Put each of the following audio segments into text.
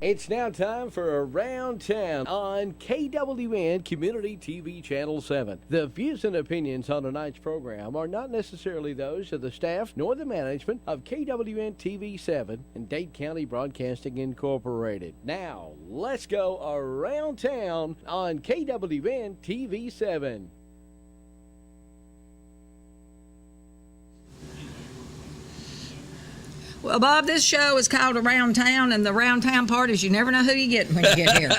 It's now time for Around Town on KWN Community TV Channel 7. The views and opinions on tonight's program are not necessarily those of the staff nor the management of KWN TV 7 and Dade County Broadcasting Incorporated. Now, let's go Around Town on KWN TV 7. Well, Bob, this show is called Around Town, and the Around Town part is you never know who you get when you get here.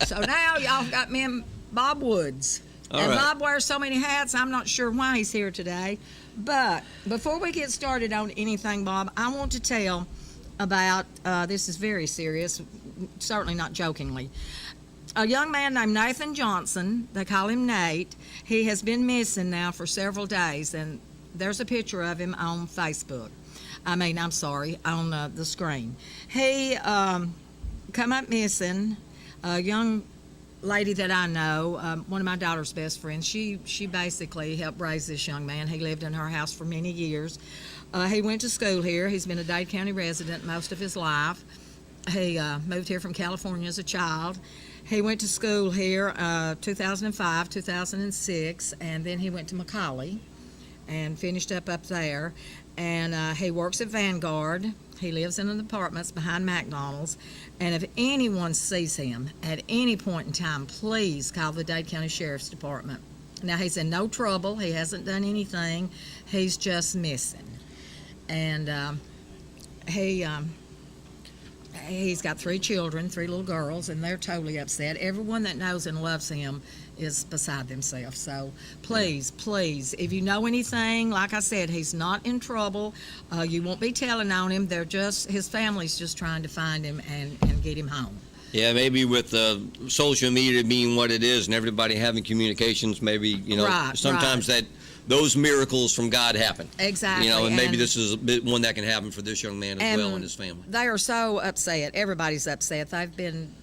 So now y'all got me and Bob Woods. All and right. Bob wears so many hats, I'm not sure why he's here today. But before we get started on anything, Bob, I want to tell about, this is very serious, certainly not jokingly. A young man named Nathan Johnson, they call him Nate, he has been missing now for several days, and there's a picture of him on Facebook. on the screen. He come up missing. A young lady that I know, one of my daughter's best friends, she basically helped raise this young man. He lived in her house for many years. He went to school here. He's been a Dade County resident most of his life. He moved here from California as a child. He went to school here 2005, 2006, and then he went to McCallie and finished up there. And he works at Vanguard. He lives in an apartments behind McDonald's. And if anyone sees him at any point in time, please call the Dade County Sheriff's Department. Now, he's in no trouble. He hasn't done anything. He's just missing. And he's got 3 children, 3 little girls, and they're totally upset. Everyone that knows and loves him is beside themselves. So please, if you know anything, like I said, he's not in trouble. You won't be telling on him. His family's just trying to find him and get him home. Yeah, maybe with social media being what it is and everybody having communications, maybe, sometimes that those miracles from God happen. Exactly. And maybe this is a bit one that can happen for this young man as well and his family. They are so upset. Everybody's upset. They've been,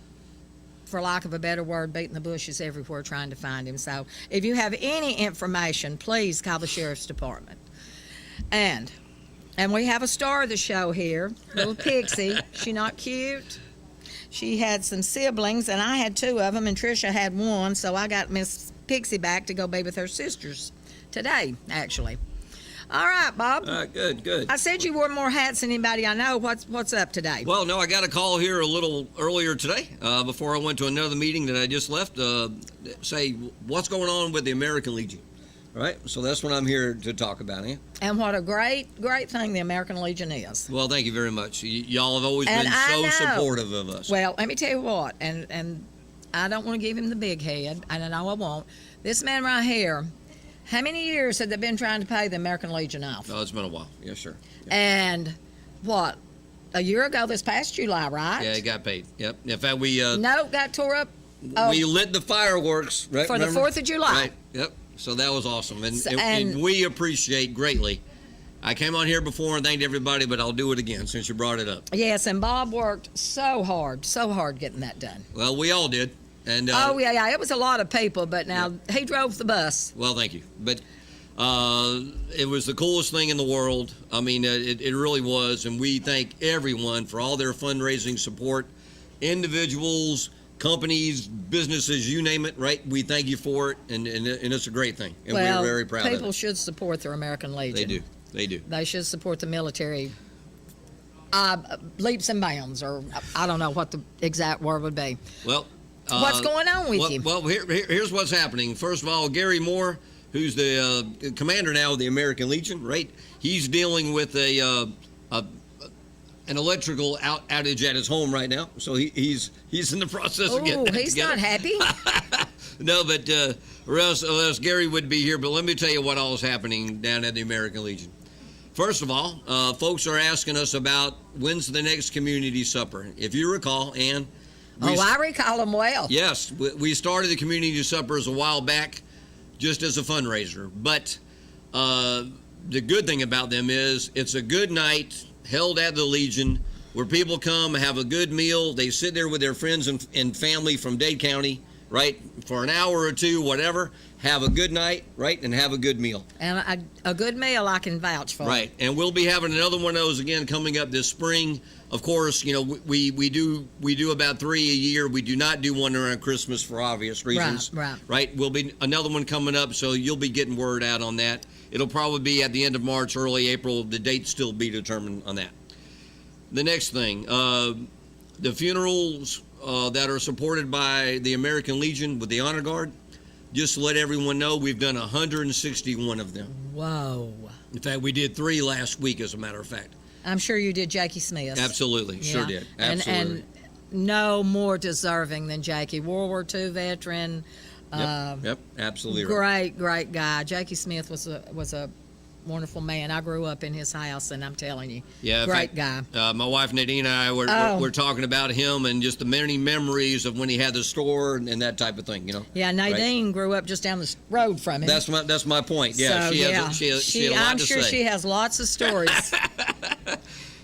for lack of a better word, beating the bushes everywhere trying to find him. So if you have any information, please call the Sheriff's Department. And we have a star of the show here, little Pixie. She not cute? She had some siblings, and I had 2 of them, and Tricia had 1, so I got Miss Pixie back to go be with her sisters today, actually. All right, Bob. Good. I said you wore more hats than anybody I know. What's up today? Well, no, I got a call here a little earlier today before I went to another meeting that I just left. Say, what's going on with the American Legion? All right, so that's what I'm here to talk about, eh? And what a great thing the American Legion is. Well, thank you very much. Y'all have always been so supportive of us. Well, let me tell you what, and I don't want to give him the big head, and I know I won't. This man right here, how many years had they been trying to pay the American Legion off? Oh, it's been a while. Yes, sir. Yep. And what, a year ago this past July, right? Yeah, it got paid. Yep. In fact, we got tore up. We lit the fireworks, right? For remember? The 4th of July. Right. Yep. So that was awesome, and we appreciate greatly. I came on here before and thanked everybody, but I'll do it again since you brought it up. Yes, and Bob worked so hard getting that done. Well, we all did. And it was a lot of people, but now he drove the bus. Well, thank you. But it was the coolest thing in the world. I mean, it really was, and we thank everyone for all their fundraising support, individuals, companies, businesses, you name it, right? We thank you for it, and it's a great thing, and we're very proud of it. People should support their American Legion. They do. They should support the military leaps and bounds, or I don't know what the exact word would be. Well, what's going on with you? Well, here's what's happening. First of all, Gary Moore, who's the commander now of the American Legion, right? He's dealing with an electrical outage at his home right now, so he's in the process of getting that he's together. Not happy. No, but or else Gary would be here. But let me tell you what all is happening down at the American Legion. First of all, folks are asking us about when's the next community supper. If you recall, Ann. I recall them well. Yes, we started the community suppers a while back just as a fundraiser. But the good thing about them is it's a good night held at the Legion where people come, have a good meal. They sit there with their friends and family from Dade County, right, for an hour or two, whatever. Have a good night, right, and have a good meal. And a good meal I can vouch for. Right, and we'll be having another one of those again coming up this spring. Of course, you know, we do about 3 a year. We do not do one around Christmas for obvious reasons. Right. We'll be another one coming up, so you'll be getting word out on that. It'll probably be at the end of March, early April. The date still be determined on that. The next thing, the funerals that are supported by the American Legion with the Honor Guard. Just to let everyone know, we've done 161 of them. Whoa. In fact, we did 3 last week, as a matter of fact. I'm sure you did Jackie Smith. Absolutely, sure did. Absolutely. And no more deserving than Jackie. World War II veteran. Yep, absolutely right. Great guy. Jackie Smith was a wonderful man. I grew up in his house, and I'm telling you, great guy. My wife Nadine and I were talking about him and just the many memories of when he had the store and that type of thing. You know. Yeah, Nadine grew up just down the road from him. That's my point. Yeah, so, she has a lot I'm to sure say. she has lots of stories.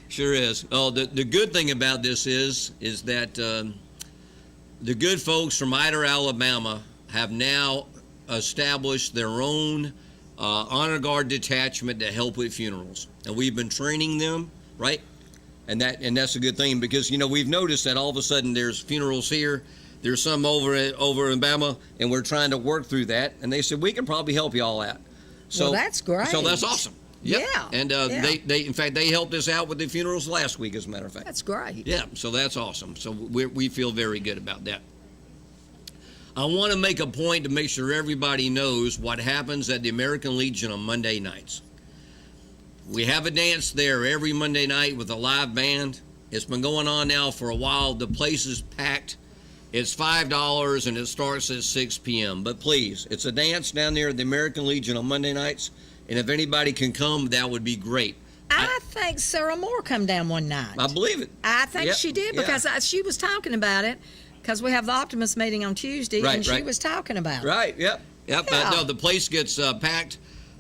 Sure is. Oh, the good thing about this is that the good folks from Ider, Alabama, have now established their own Honor Guard detachment to help with funerals, and we've been training them, right? And that's a good thing, because you know we've noticed that all of a sudden there's funerals here, there's some over in Bama, and we're trying to work through that. And they said we can probably help you all out. So well, that's great. So that's awesome. Yep. Yeah. And they in fact they helped us out with the funerals last week, as a matter of fact. That's great. Yeah. So that's awesome. So we feel very good about that. I want to make a point to make sure everybody knows what happens at the American Legion on Monday nights. We have a dance there every Monday night with a live band. It's been going on now for a while. The place is packed. It's $5 and it starts at 6 p.m. But please, it's a dance down there at the American Legion on Monday nights. And if anybody can come, that would be great. I think Sarah Moore come down one night. I believe it. I think she did, because she was talking about it. Because we have the Optimist meeting on Tuesday, and she was talking about it. Right, yep. Yeah. No, the place gets packed,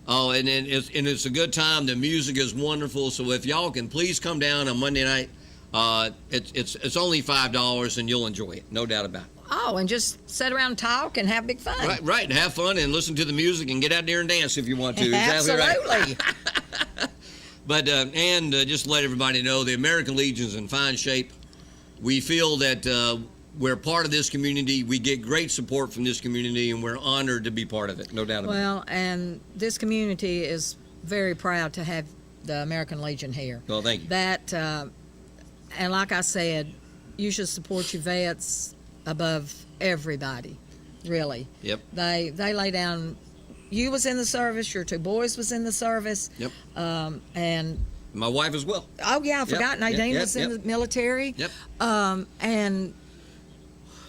and it's a good time. The music is wonderful. So if y'all can please come down on Monday night, it's only $5, and you'll enjoy it, no doubt about it. Oh, and just sit around and talk and have big fun. Right, and have fun and listen to the music and get out there and dance if you want to. Absolutely. Right. But just to let everybody know, the American Legion's in fine shape. We feel that we're part of this community. We get great support from this community, and we're honored to be part of it, no doubt about it. Well, and this community is very proud to have the American Legion here. Well, thank you. That, and like I said, you should support your vets above everybody, really. Yep. They lay down. You was in the service. Your 2 boys was in the service. Yep. And my wife as well. Oh yeah, I forgot. Nadine was in the military. Yep. And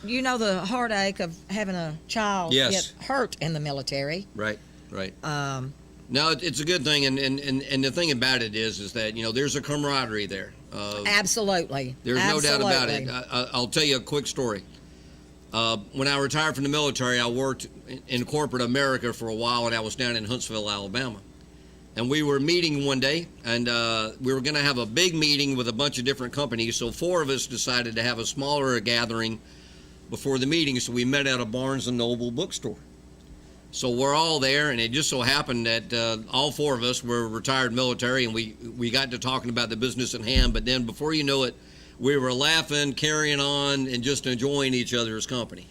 you know the heartache of having a child get hurt in the military. Right. No, it's a good thing, and the thing about it is that there's a camaraderie there. Absolutely. There's no doubt about it. I'll tell you a quick story. When I retired from the military, I worked in corporate America for a while, and I was down in Huntsville, Alabama. And we were meeting one day, and we were going to have a big meeting with a bunch of different companies. So 4 of us decided to have a smaller gathering before the meeting. So we met at a Barnes & Noble bookstore. So we're all there, and it just so happened that all 4 of us were retired military, and we got to talking about the business at hand. But then before you know it, we were laughing, carrying on, and just enjoying each other's company.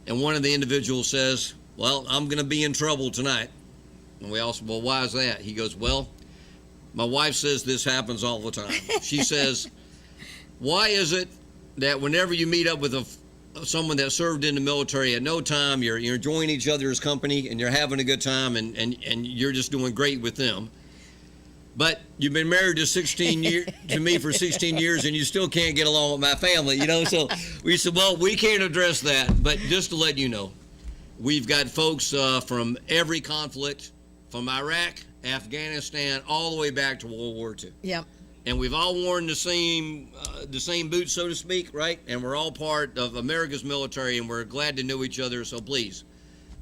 And one of the individuals says, "Well, I'm going to be in trouble tonight." And we all said, "Well, why is that?" He goes, "Well, my wife says this happens all the time." She says, "Why is it that whenever you meet up with someone that served in the military, at no time you're enjoying each other's company and you're having a good time and you're just doing great with them, but you've been married to me for 16 years and you still can't get along with my family?" So we said, "Well, we can't address that, but just to let you know, we've got folks from every conflict, from Iraq, Afghanistan, all the way back to World War II. Yep. And we've all worn the same boots, so to speak, right? And we're all part of America's military, and we're glad to know each other. So please,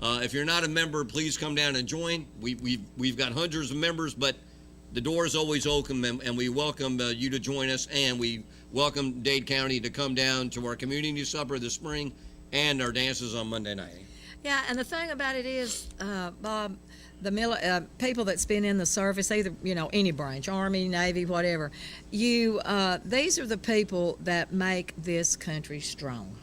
if you're not a member, please come down and join. We've got hundreds of members, but the door is always open, and we welcome you to join us. And we welcome Dade County to come down to our community supper this spring and our dances on Monday night. Yeah, and the thing about it is, Bob, the people that's been in the service, either any branch, Army, Navy, whatever, these are the people that make this country strong.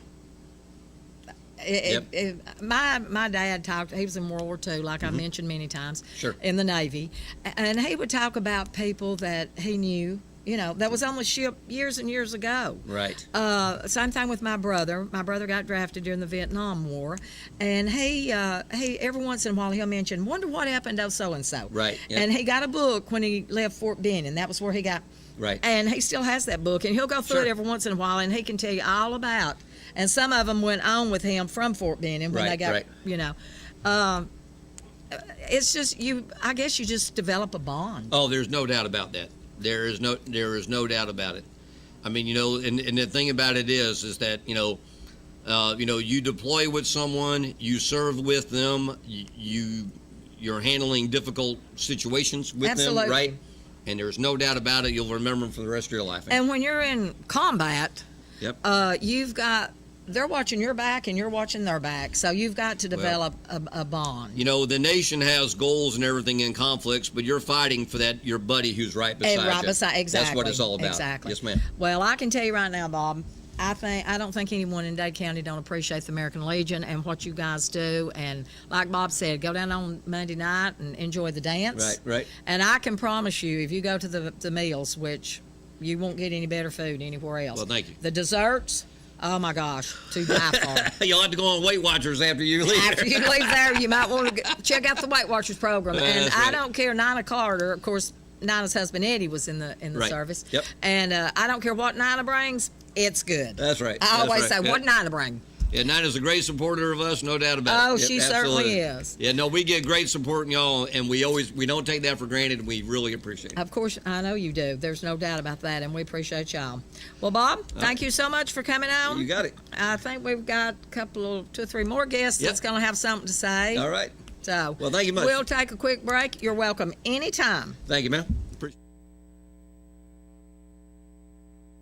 My dad talked. He was in World War II, like I mentioned many times. Sure. In the Navy, and he would talk about people that he knew. That was on the ship years and years ago. Right. Same thing with my brother. My brother got drafted during the Vietnam War, and he every once in a while he'll mention, "Wonder what happened to so and so." Right. Yep. And he got a book when he left Fort Benning. That was where he got. Right. And he still has that book, and he'll go through Sure. it every once in a while, and he can tell you all about. And some of them went on with him from Fort Benning when they got, it's just I guess you just develop a bond. Oh, there's no doubt about that. There is no doubt about it. I mean, and the thing about it is that you deploy with someone, you serve with them, you're handling difficult situations with Absolutely. them, right? And there's no doubt about it. You'll remember them for the rest of your life. And when you're in combat, Yep. They're watching your back and you're watching their back, so you've got to develop a bond. The nation has goals and everything in conflicts, but you're fighting for your buddy who's right beside you. Exactly. That's what it's all about. Exactly. Yes, ma'am. Well, I can tell you right now, Bob, I don't think anyone in Dade County don't appreciate the American Legion and what you guys do. And like Bob said, go down on Monday night and enjoy the dance. Right. And I can promise you, if you go to the meals, which you won't get any better food anywhere else. Well, thank you. The desserts. Oh my gosh, to die for. You'll have to go on Weight Watchers after you leave. After you leave there, you might want to check out the Weight Watchers program. And that's I right. don't care, Nina Carter, of course, Nina's husband Eddie was in the Right. service. Yep. And I don't care what Nina brings, it's good. That's right. I always That's right. say, what did Nina bring? Yeah, Nina's a great supporter of us, no doubt about it. Oh, Yep, she absolutely. certainly is. Yeah, no, we get great support in y'all, and we don't take that for granted, and we really appreciate it. Of course, I know you do. There's no doubt about that, and we appreciate y'all. Well, Bob, thank you so much for coming on. You got it. I think we've got two or three more guests Yep. that's going to have something to say. All right. So, Well, thank you much. We'll take a quick break. You're welcome anytime. Thank you, ma'am.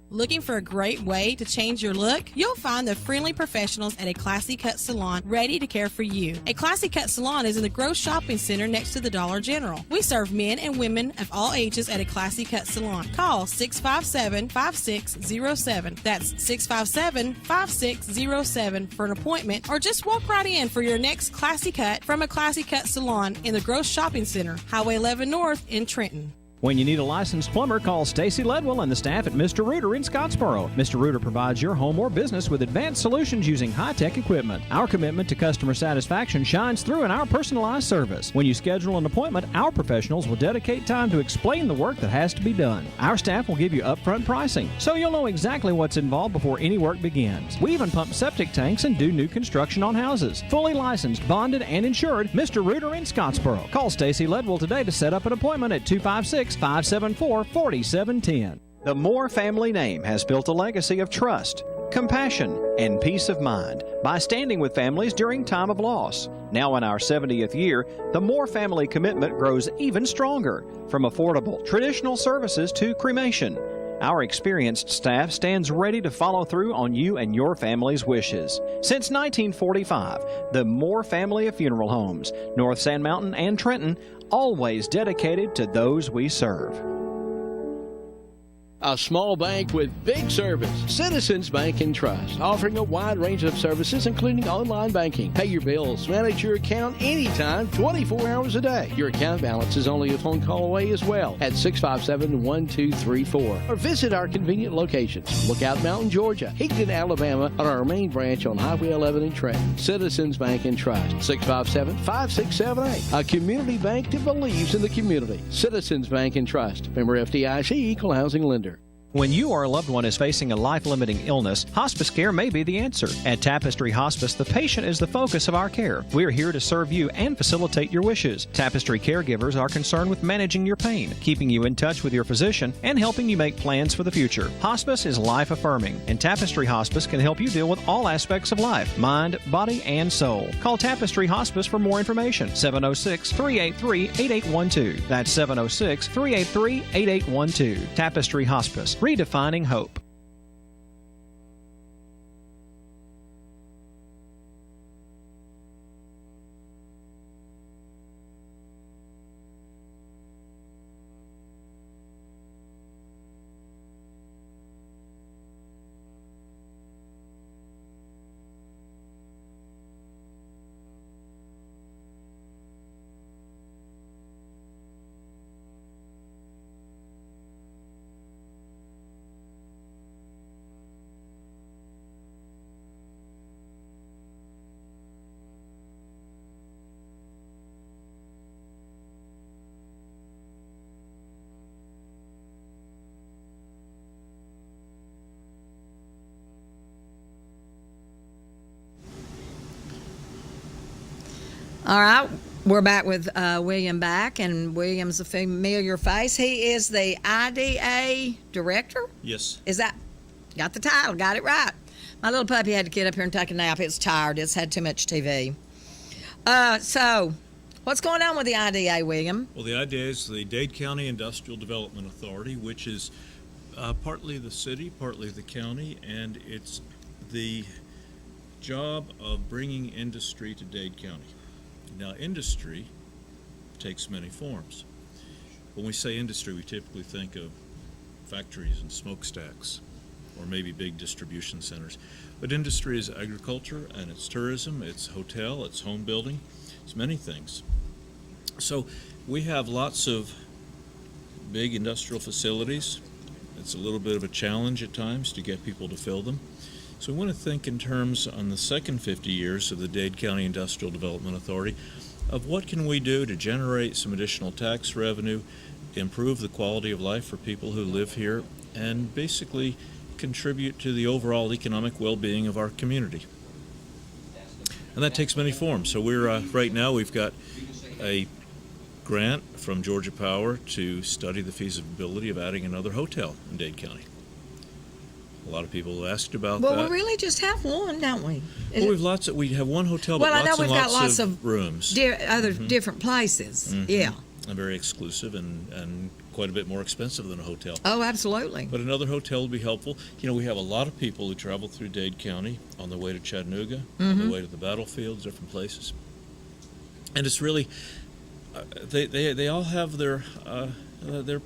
Looking for a great way to change your look? You'll find the friendly professionals at A Classy Cut Salon ready to care for you. A Classy Cut Salon is in the Grove Shopping Center next to the Dollar General. We serve men and women of all ages at A Classy Cut Salon. Call 657-5607. That's 657-5607 for an appointment, or just walk right in for your next classy cut from A Classy Cut Salon in the Grove Shopping Center, Highway 11 North in Trenton. When you need a licensed plumber, call Stacy Ledwell and the staff at Mr. Rooter in Scottsboro. Mr. Rooter provides your home or business with advanced solutions using high-tech equipment. Our commitment to customer satisfaction shines through in our personalized service. When you schedule an appointment, our professionals will dedicate time to explain the work that has to be done. Our staff will give you upfront pricing, so you'll know exactly what's involved before any work begins. We even pump septic tanks and do new construction on houses. Fully licensed, bonded, and insured, Mr. Rooter in Scottsboro. Call Stacy Ledwell today to set up an appointment at 256-574-4710. The Moore family name has built a legacy of trust, compassion, and peace of mind by standing with families during time of loss. Now in our 70th year, the Moore family commitment grows even stronger, from affordable, traditional services to cremation. Our experienced staff stands ready to follow through on you and your family's wishes. Since 1945, the Moore family of funeral homes, North Sand Mountain and Trenton, always dedicated to those we serve. A small bank with big service. Citizens Bank and Trust, offering a wide range of services, including online banking. Pay your bills, manage your account anytime, 24 hours a day. Your account balance is only a phone call away as well at 657-1234. Or visit our convenient locations. Lookout Mountain, Georgia, Higdon, Alabama, and our main branch on Highway 11 in Trenton. Citizens Bank and Trust, 657-5678. A community bank that believes in the community. Citizens Bank and Trust. Member FDIC, Equal Housing Lender. When you or a loved one is facing a life-limiting illness, hospice care may be the answer. At Tapestry Hospice, the patient is the focus of our care. We are here to serve you and facilitate your wishes. Tapestry caregivers are concerned with managing your pain, keeping you in touch with your physician, and helping you make plans for the future. Hospice is life-affirming, and Tapestry Hospice can help you deal with all aspects of life, mind, body, and soul. Call Tapestry Hospice for more information. 706-383-8812. That's 706-383-8812. Tapestry Hospice. Redefining hope. All right, we're back with William Back, and William's a familiar face. He is the IDA director. Yes. Is that, got the title, got it right. My little puppy had to get up here and take a nap. It's tired. It's had too much TV. So, what's going on with the IDA, William? Well, the IDA is the Dade County Industrial Development Authority, which is partly the city, partly the county, and it's the job of bringing industry to Dade County. Now, industry takes many forms. When we say industry, we typically think of factories and smokestacks, or maybe big distribution centers. But industry is agriculture, and it's tourism, it's hotel, it's home building, it's many things. So we have lots of big industrial facilities. It's a little bit of a challenge at times to get people to fill them. So we want to think in terms on the second 50 years of the Dade County Industrial Development Authority of what can we do to generate some additional tax revenue, improve the quality of life for people who live here, and basically contribute to the overall economic well-being of our community. And that takes many forms. So we're right now we've got a grant from Georgia Power to study the feasibility of adding another hotel in Dade County. A lot of people have asked about that. Well, we really just have one, don't we? Well, we have one hotel, but Well, I know lots and we've got lots lots of of rooms. Different places. Yeah. And very exclusive and quite a bit more expensive than a hotel. Oh, absolutely. But another hotel would be helpful. You know, we have a lot of people who travel through Dade County on the way to Chattanooga, on the way to the battlefields, different places. And it's really, they all have their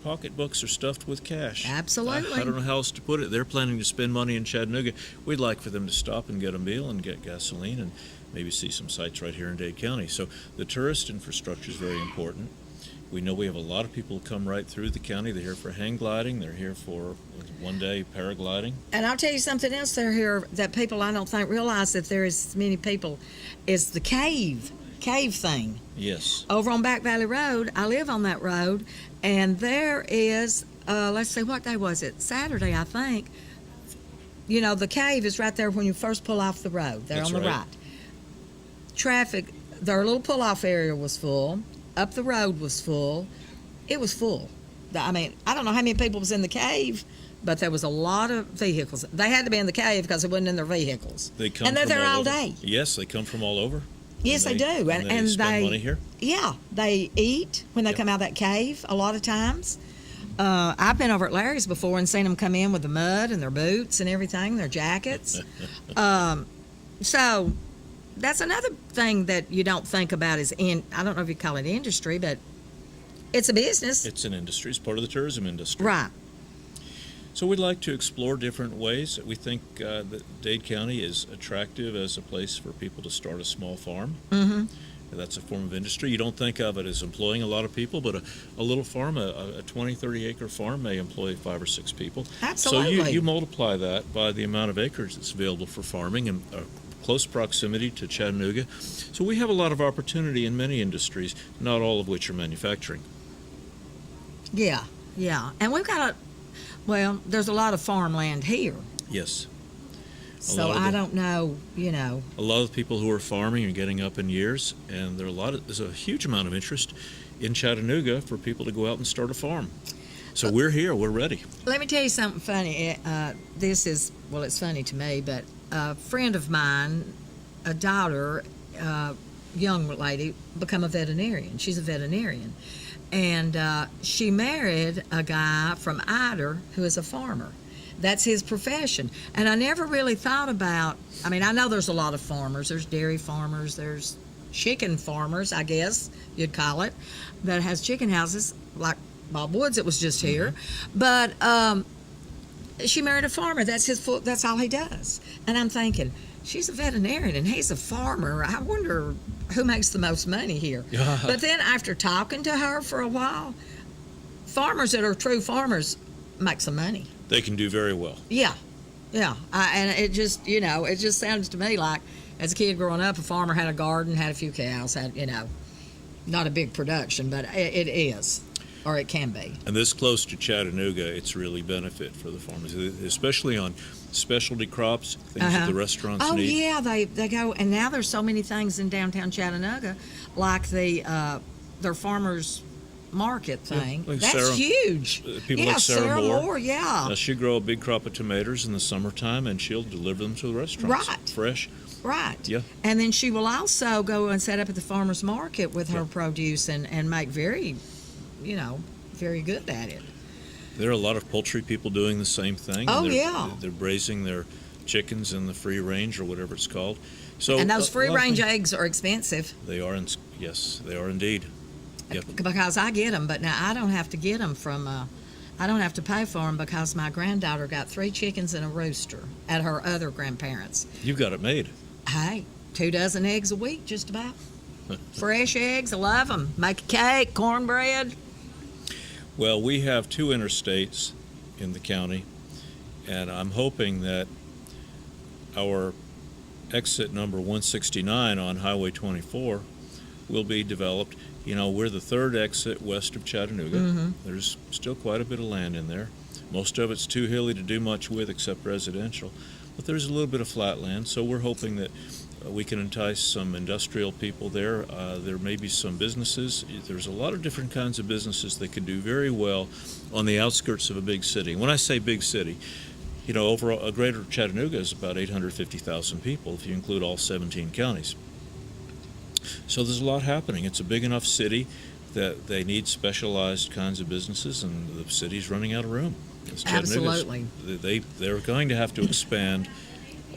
pocketbooks are stuffed with cash. Absolutely. I don't know how else to put it. They're planning to spend money in Chattanooga. We'd like for them to stop and get a meal and get gasoline and maybe see some sights right here in Dade County. So the tourist infrastructure is very important. We know we have a lot of people who come right through the county. They're here for hang gliding. They're here for one-day paragliding. And I'll tell you something else they're here that people I don't think realize that there is many people is the cave thing. Yes. Over on Back Valley Road, I live on that road, and there is, let's see, what day was it? Saturday, I think. You know, the cave is right there when you first pull off the road. There That's on the right. right. Traffic, their little pull-off area was full. Up the road was full. It was full. I mean, I don't know how many people was in the cave, but there was a lot of vehicles. They had to be in the cave because they wasn't in their vehicles. They come and they're from there all over. day. Yes, they come from all over. Yes, they do. And they spend money here. Yeah, they eat when they come out of that cave a lot of times. I've been over at Larry's before and seen them come in with the mud and their boots and everything, their jackets. So that's another thing that you don't think about is I don't know if you call it industry, but it's a business. It's an industry. It's part of the tourism industry. Right. So we'd like to explore different ways. We think that Dade County is attractive as a place for people to start a small farm. Mm-hmm. That's a form of industry. You don't think of it as employing a lot of people, but a little farm, a 20, 30-acre farm may employ 5 or 6 people. Absolutely. So you multiply that by the amount of acres that's available for farming and close proximity to Chattanooga. So we have a lot of opportunity in many industries, not all of which are manufacturing. Yeah. And we've got there's a lot of farmland here. Yes. So I don't know, A lot of people who are farming are getting up in years, and there's a huge amount of interest in Chattanooga for people to go out and start a farm. So we're here, we're ready. Let me tell you something funny. It's funny to me, but a friend of mine, a daughter, young lady, become a veterinarian. She's a veterinarian. And she married a guy from Ider who is a farmer. That's his profession. And I never really thought about, I know there's a lot of farmers. There's dairy farmers, there's chicken farmers, I guess you'd call it, that has chicken houses, like Bob Woods that was just here. But she married a farmer. That's all he does. And I'm thinking, she's a veterinarian and he's a farmer. I wonder who makes the most money here. But then after talking to her for a while, farmers that are true farmers make some money. They can do very well. Yeah. And it just, it just sounds to me like as a kid growing up, a farmer had a garden, had a few cows, had, not a big production, but it is. or it can be. And this close to Chattanooga, it's really benefit for the farmers, especially on specialty crops, things that the restaurants Oh need. yeah, they go, and now there's so many things in downtown Chattanooga, like their farmers market thing. like That's Sarah- huge. people yeah, like Sarah Moore. Yeah. She'll grow a big crop of tomatoes in the summertime, and she'll deliver them to the restaurants. Right. Fresh. Right. Yeah. And then she will also go and set up at the farmers market with her Yeah. produce and make very good at it. There are a lot of poultry people doing the same thing. Oh, and yeah. They're braising their chickens in the free range or whatever it's called. So And those a free lot of range things- eggs are expensive Yes, they are indeed. Yep. because I get them, but now I don't have to get them from. I don't have to pay for them because my granddaughter got 3 chickens and a rooster at her other grandparents'. You've got it made. Hey, 2 dozen eggs a week, just about. Fresh eggs, I love them. Make a cake, cornbread. Well, we have 2 interstates in the county, and I'm hoping that our exit number 169 on Highway 24 will be developed. You know, we're the 3rd exit west of Chattanooga. Mm-hmm. There's still quite a bit of land in there. Most of it's too hilly to do much with except residential, but there's a little bit of flat land, so we're hoping that we can entice some industrial people there. There may be some businesses. There's a lot of different kinds of businesses that could do very well on the outskirts of a big city. When I say big city, you know, overall, Greater Chattanooga is about 850,000 people if you include all 17 counties. So there's a lot happening. It's a big enough city that they need specialized kinds of businesses, and the city's running out of room. Absolutely. They're going to have to expand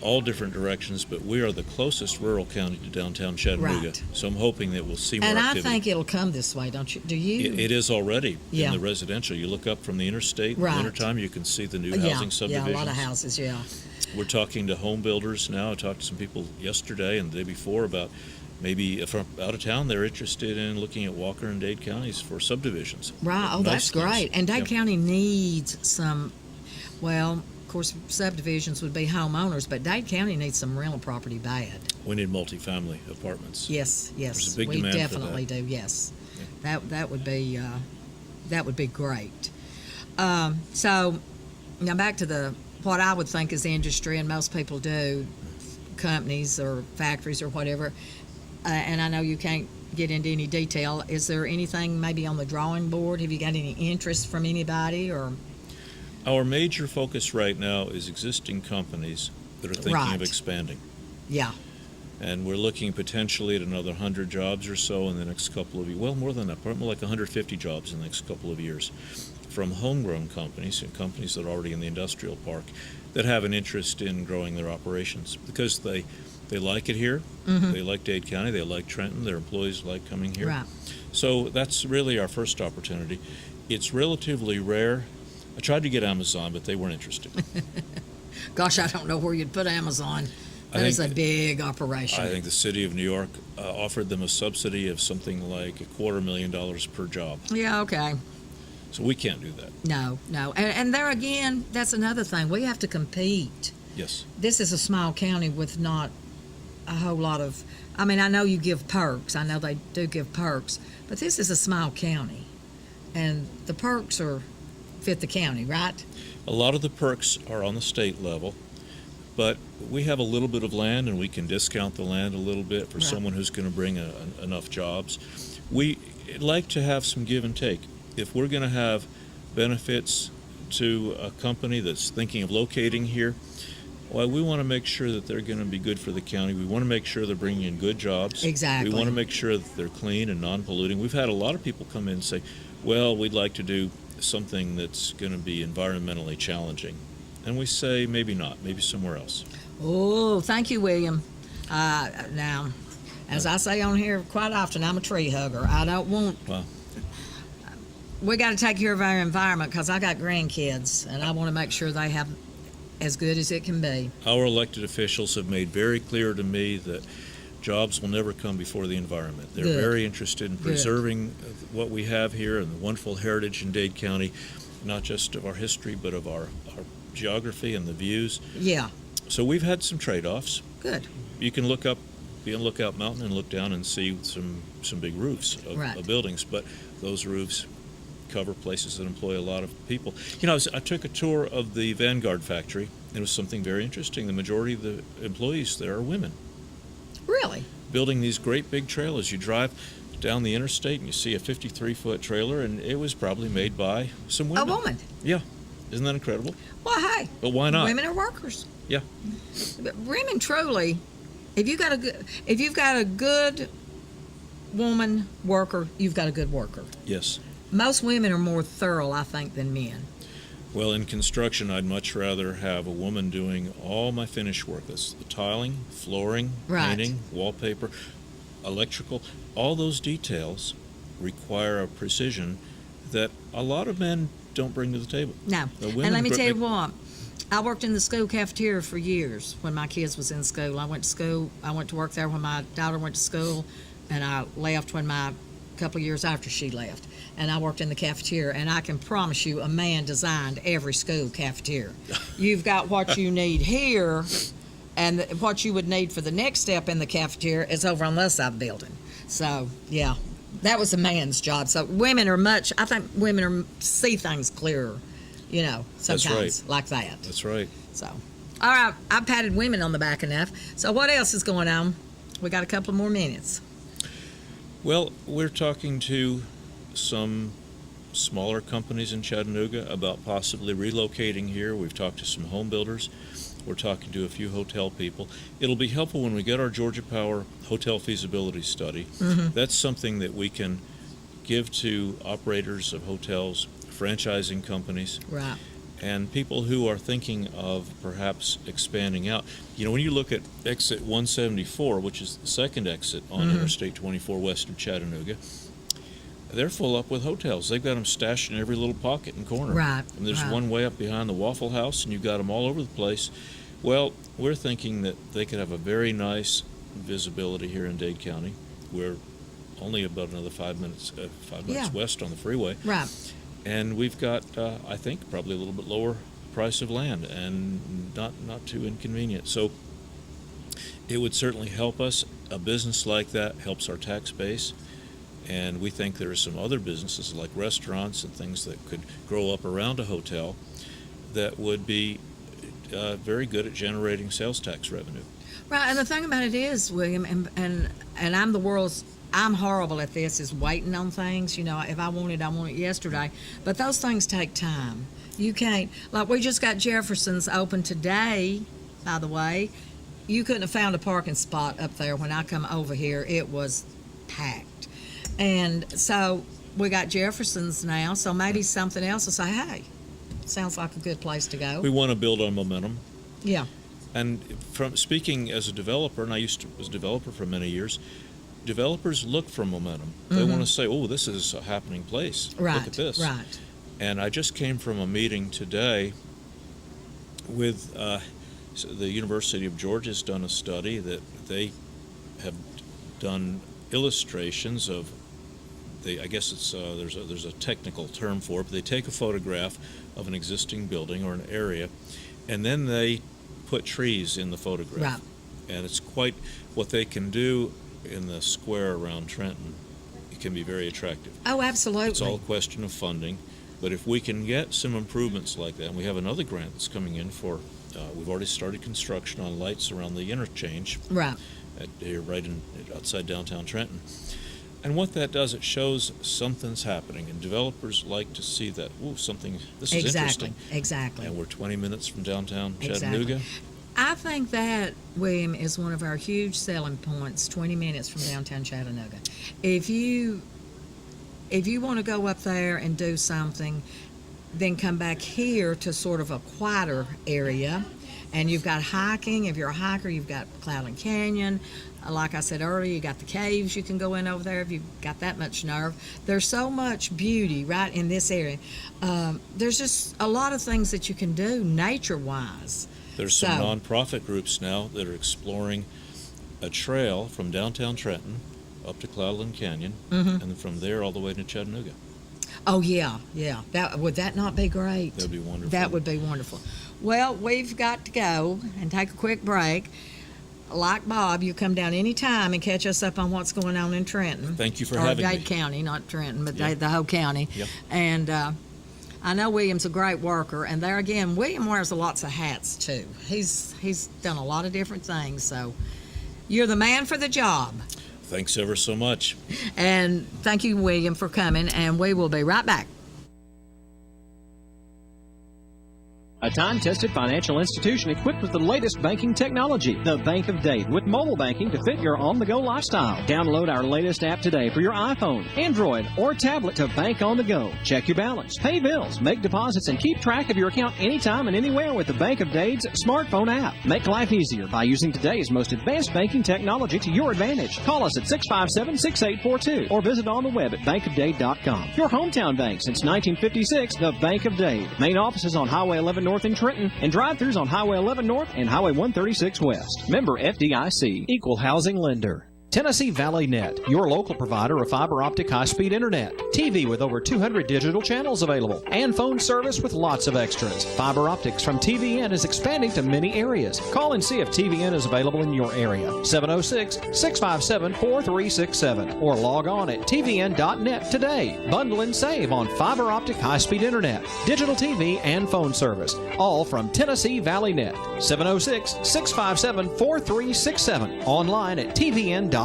all different directions, but we are the closest rural county to downtown Chattanooga. Right. So I'm hoping that we'll see more And I activity. think it'll come this way, don't you? Do you? It is already Yeah. in the residential. You look up from the interstate in Right. the wintertime, you can see the new yeah, housing subdivisions. yeah, a lot of houses, yeah. We're talking to home builders now. I talked to some people yesterday and the day before about maybe from out of town they're interested in looking at Walker and Dade counties for subdivisions. Right. Oh, Nice that's things. great. And Dade Yeah. County needs some, well, of course, subdivisions would be homeowners, but Dade County needs some rental property bad. We need multifamily apartments. Yes, yes. There's a big we demand for definitely do, yes. That would be great. So now back to what I would think is industry, and most people do, companies or factories or whatever. And I know you can't get into any detail. Is there anything maybe on the drawing board? Have you got any interest from anybody or? Our major focus right now is existing companies that are thinking Right. of expanding. Yeah. And we're looking potentially at another 100 jobs or so in the next couple of years. Well, more than that, probably like 150 jobs in the next couple of years from homegrown companies and companies that are already in the industrial park that have an interest in growing their operations because they like it here. Mm-hmm. They like Dade County. They like Trenton. Their employees like coming here. Right. So that's really our first opportunity. It's relatively rare. I tried to get Amazon, but they weren't interested. Gosh, I don't know where you'd put Amazon. I That is a think- big operation. I think the city of New York offered them a subsidy of something like $250,000 per job. Yeah, okay. So we can't do that. No. And there again, that's another thing. We have to compete. Yes. This is a small county with not a whole lot of, I mean, I know you give perks. I know they do give perks, but this is a small county. And the perks fit the county, right? A lot of the perks are on the state level, but we have a little bit of land and we can discount the land a little bit for Right. someone who's going to bring enough jobs. We like to have some give and take. If we're going to have benefits to a company that's thinking of locating here, well, we want to make sure that they're going to be good for the county. We want to make sure they're bringing in good jobs. Exactly. We want to make sure that they're clean and non-polluting. We've had a lot of people come in and say, well, we'd like to do something that's going to be environmentally challenging. And we say, maybe not, maybe somewhere else. Oh, thank you, William. Now, as I say on here quite often, I'm a tree hugger. I don't want. Well, We got to take care of our environment because I got grandkids, and I want to make sure they have as good as it can be. our elected officials have made very clear to me that jobs will never come before the environment. They're Good. very interested in Good. preserving what we have here and the wonderful heritage in Dade County, not just of our history, but of our geography and the views. Yeah, So we've had some trade-offs. good. You can be on Lookout Mountain and look down and see some big roofs Right. of buildings, but those roofs cover places that employ a lot of people. You know, I took a tour of the Vanguard factory, and it was something very interesting. The majority of the employees there are women, Really? building these great big trailers. You drive down the interstate and you see a 53-foot trailer, and it was probably made by some A women. woman. Yeah. Isn't that incredible? Well, hey. But why not? Women are workers. Yeah. But women truly, if you've got a good woman worker, you've got a good worker. Yes. Most women are more thorough, I think, than men. Well, in construction, I'd much rather have a woman doing all my finish work. That's the tiling, flooring, Right. painting, wallpaper, electrical. All those details require a precision that a lot of men don't bring to the table. No. The And women let me bring- tell you what. I worked in the school cafeteria for years when my kids was in school. I went to work there when my daughter went to school, and I left a couple of years after she left. And I worked in the cafeteria, and I can promise you a man designed every school cafeteria. You've got what you need here, and what you would need for the next step in the cafeteria is over on the other side of the building. So, yeah, that was a man's job. So I think women see things clearer, you know, That's sometimes right. like that. That's right. So, all right, I've patted women on the back enough. So what else is going on? We got a couple more minutes. Well, we're talking to some smaller companies in Chattanooga about possibly relocating here. We've talked to some home builders. We're talking to a few hotel people. It'll be helpful when we get our Georgia Power hotel feasibility study. That's something that we can give to operators of hotels, franchising companies, Right. and people who are thinking of perhaps expanding out. You know, when you look at exit 174, which is the second exit on Interstate 24 west of Chattanooga, they're full up with hotels. They've got them stashed in every little pocket and corner. Right, And there's right. one way up behind the Waffle House, and you've got them all over the place. Well, we're thinking that they could have a very nice visibility here in Dade County. We're only about another 5 minutes Yeah. west on the freeway. Right. And we've got, I think, probably a little bit lower price of land and not too inconvenient. So it would certainly help us. A business like that helps our tax base. And we think there are some other businesses like restaurants and things that could grow up around a hotel that would be very good at generating sales tax revenue. Right, and the thing about it is, William, and I'm horrible at this, is waiting on things. You know, if I want it yesterday. But those things take time. You can't, like we just got Jefferson's open today, by the way. You couldn't have found a parking spot up there when I come over here. It was packed. And so we got Jefferson's now, so maybe something else will say, hey, sounds like a good place to go. We want to build on momentum. Yeah. And from speaking as a developer, and I was a developer for many years, developers look for momentum. They want to say, oh, this is a happening place. Right. Look at this. Right. And I just came from a meeting today with so the University of Georgia's done a study that they have done illustrations of. I guess it's there's a technical term for it, but they take a photograph of an existing building or an area, and then they put trees in the photograph. Right. And it's quite what they can do in the square around Trenton. It can be very attractive. Oh, absolutely. It's all a question of funding, but if we can get some improvements like that, and we have another grant that's coming in for, we've already started construction on lights around the interchange Right. here right outside downtown Trenton. And what that does, it shows something's happening, and developers like to see that. Ooh, this is interesting. Exactly. And we're 20 minutes from downtown Exactly. Chattanooga. I think that, William, is one of our huge selling points, 20 minutes from downtown Chattanooga. If you want to go up there and do something, then come back here to sort of a quieter area. And you've got hiking. If you're a hiker, you've got Cloudland Canyon. Like I said earlier, you got the caves you can go in over there if you've got that much nerve. There's so much beauty right in this area. There's just a lot of things that you can do nature-wise. There's some So- nonprofit groups now that are exploring a trail from downtown Trenton up to Cloudland Canyon, and then from there all the way to Chattanooga. Oh, yeah. Would that not be great? That'd be wonderful. That would be wonderful. Well, we've got to go and take a quick break. like Bob, you come down any time and catch us up on what's going on in Trenton. Thank you for or having Dade me. County, not Trenton, but Yeah. the whole county. Yep. And I know William's a great worker, and there again, William wears lots of hats too. He's done a lot of different things, so you're the man for the job. Thanks ever so much. And thank you, William, for coming, and we will be right back. A time-tested financial institution equipped with the latest banking technology, the Bank of Dade, with mobile banking to fit your on-the-go lifestyle. Download our latest app today for your iPhone, Android, or tablet to bank on the go. Check your balance, pay bills, make deposits, and keep track of your account anytime and anywhere with the Bank of Dade's smartphone app. Make life easier by using today's most advanced banking technology to your advantage. Call us at 657-6842 or visit on the web at bankofdade.com. Your hometown bank since 1956, the Bank of Dade. Main office is on Highway 11 North in Trenton, and drive-thrus on Highway 11 North and Highway 136 West. Member FDIC, Equal Housing Lender. Tennessee Valley Net, your local provider of fiber optic high-speed internet, TV with over 200 digital channels available, and phone service with lots of extras. Fiber optics from TVN is expanding to many areas. Call and see if TVN is available in your area. 706-657-4367 or log on at tvn.net today. Bundle and save on fiber optic high-speed internet, digital TV, and phone service, all from Tennessee Valley Net. 706-657-4367. Online at tvn.net.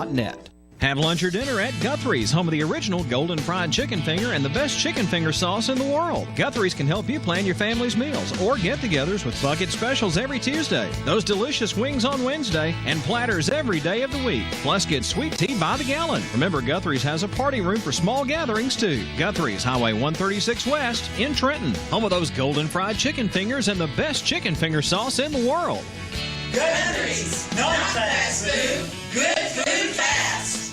Have lunch or dinner at Guthrie's, home of the original Golden Fried Chicken Finger and the best chicken finger sauce in the world. Guthrie's can help you plan your family's meals or get-togethers with bucket specials every Tuesday, those delicious wings on Wednesday, and platters every day of the week. Plus, get sweet tea by the gallon. Remember, Guthrie's has a party room for small gatherings, too. Guthrie's, Highway 136 West in Trenton, home of those Golden Fried Chicken Fingers and the best chicken finger sauce in the world. Guthrie's, not fast food, good food fast.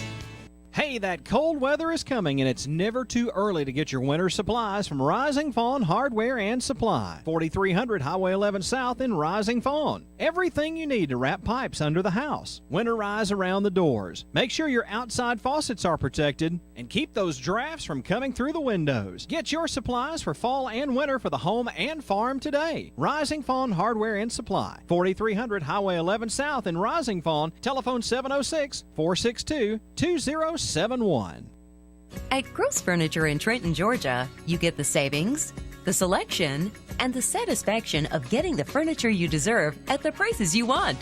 Hey, that cold weather is coming, and it's never too early to get your winter supplies from Rising Fawn Hardware and Supply. 4300 Highway 11 South in Rising Fawn. Everything you need to wrap pipes under the house. Winterize around the doors. Make sure your outside faucets are protected, and keep those drafts from coming through the windows. Get your supplies for fall and winter for the home and farm today. Rising Fawn Hardware and Supply. 4300 Highway 11 South in Rising Fawn. Telephone 706-462-2071. At Gross Furniture in Trenton, Georgia, you get the savings, the selection, and the satisfaction of getting the furniture you deserve at the prices you want.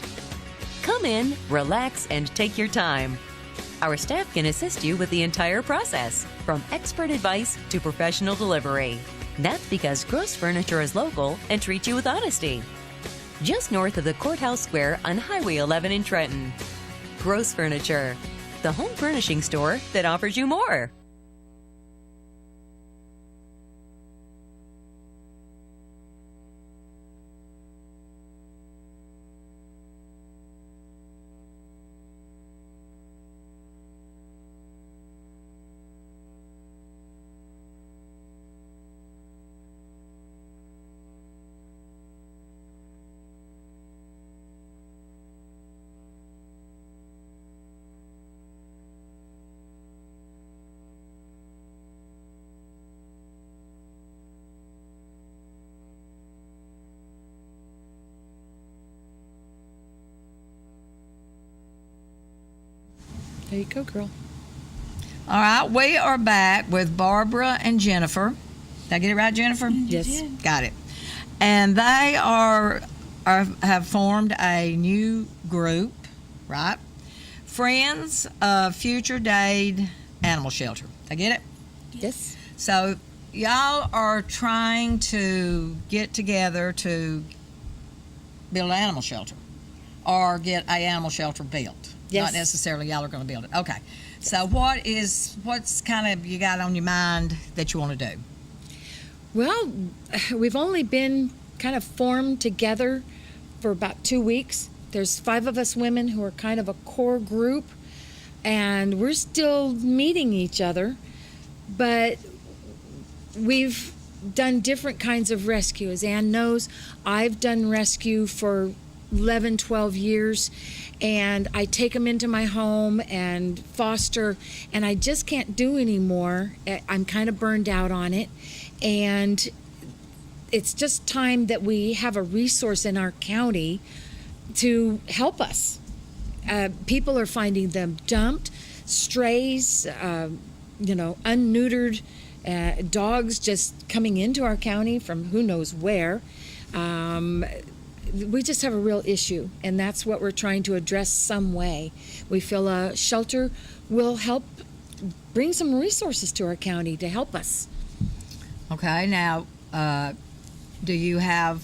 Come in, relax, and take your time. Our staff can assist you with the entire process, from expert advice to professional delivery. That's because Gross Furniture is local and treats you with honesty. Just north of the Courthouse Square on Highway 11 in Trenton. Gross Furniture, the home furnishing store that offers you more. There you go, girl. All right, we are back with Barbara and Jennifer. Did I get it right, Jennifer? Yes. Got it. And they have formed a new group, right? Friends of Future Dade Animal Shelter. Did I get it? Yes. So y'all are trying to get together to build an animal shelter or get an animal shelter built. Yes. Not necessarily y'all are going to build it. Okay. So what's kind of you got on your mind that you want to do? Well, we've only been kind of formed together for about 2 weeks. There's 5 of us women who are kind of a core group, and we're still meeting each other, but we've done different kinds of rescue. As Ann knows, I've done rescue for 11, 12 years, and I take them into my home and foster, and I just can't do anymore. I'm kind of burned out on it, and it's just time that we have a resource in our county to help us. People are finding them dumped, strays, unneutered dogs just coming into our county from who knows where. We just have a real issue, and that's what we're trying to address some way. We feel a shelter will help bring some resources to our county to help us. Okay, now, do you have,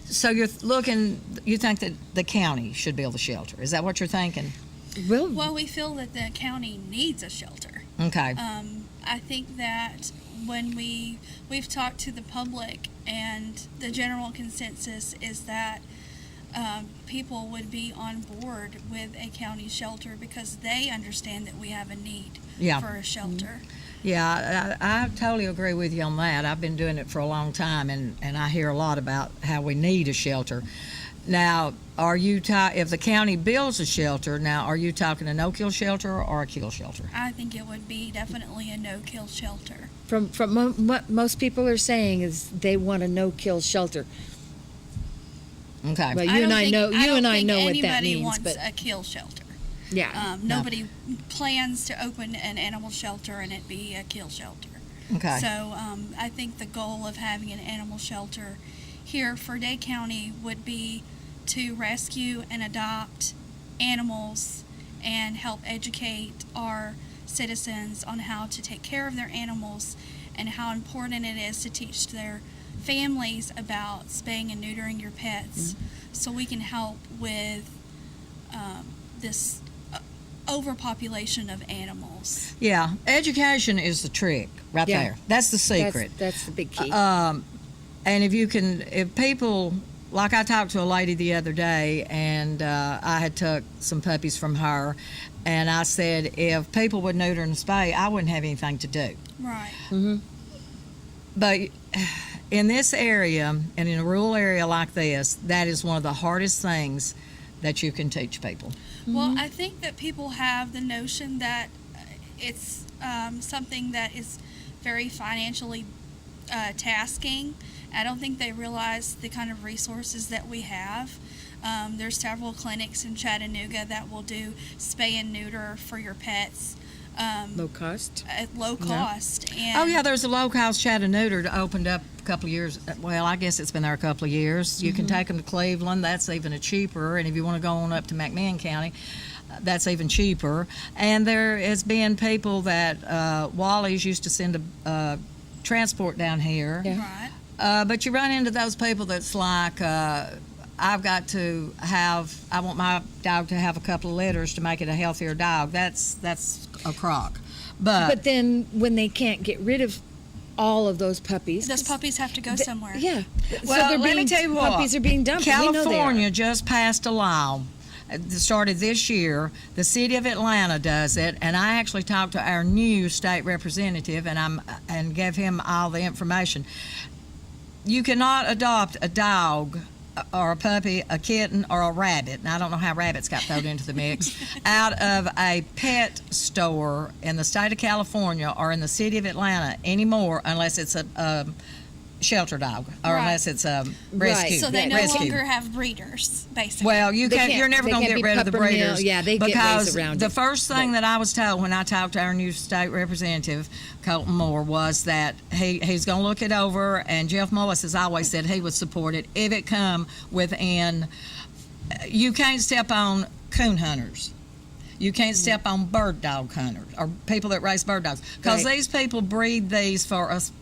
so you think that the county should build a shelter? Is that what you're thinking? Well, we feel that the county needs a shelter. Okay. I think that when we've talked to the public, and the general consensus is that people would be on board with a county shelter because they understand that we have a need for a shelter. Yeah, I totally agree with you on that. I've been doing it for a long time, and I hear a lot about how we need a shelter. Now, if the county builds a shelter, now are you talking a no-kill shelter or a kill shelter? I think it would be definitely a no-kill shelter. From what most people are saying is they want a no-kill shelter. Okay. Well, you and I know what that means. Wants but a kill shelter. Yeah. Nobody plans to open an animal shelter and it be a kill shelter. Okay. So I think the goal of having an animal shelter here for Dade County would be to rescue and adopt animals and help educate our citizens on how to take care of their animals and how important it is to teach their families about spaying and neutering your pets, so we can help with this overpopulation of animals. Yeah, education is the trick right there. That's the secret. That's the big key. And if people, like I talked to a lady the other day, and I had took some puppies from her, and I said, if people would neuter and spay, I wouldn't have anything to do. Right. Mm-hmm. But in this area, and in a rural area like this, that is one of the hardest things that you can teach people. Well, I think that people have the notion that it's something that is very financially tasking. I don't think they realize the kind of resources that we have. There's several clinics in Chattanooga that will do spay and neuter for your pets. Low cost? At low cost. And Oh, yeah, there's a low-cost Chattanooga that opened up a couple of years. Well, I guess it's been there a couple of years. You can take them to Cleveland. That's even cheaper. And if you want to go on up to McMinn County, that's even cheaper. And there has been people that Wally's used to send a transport down here. Yeah. Right. But you run into those people that's like, I want my dog to have a couple of litters to make it a healthier dog. That's a crock. But then when they can't get rid of all of those puppies, Those puppies have to go somewhere. Yeah. Well, so let me tell you what. Puppies are being dumped. We know they are. California just passed a law. It started this year. The city of Atlanta does it, and I actually talked to our new state representative, and gave him all the information. You cannot adopt a dog or a puppy, a kitten, or a rabbit, and I don't know how rabbits got thrown into the mix, out of a pet store in the state of California or in the city of Atlanta anymore, unless it's a shelter dog or unless it's a rescue. So they no rescue. longer have breeders, basically. Well, you're never going to get rid of the breeders. Yeah, they get because ways around the it. first thing that I was told when I talked to our new state representative, Colton Moore, was that he's going to look it over, and Jeff Mullis has always said he would support it if it come within. You can't step on coon hunters. You can't step on bird dog hunters or people that raise bird dogs, because these people breed these for us,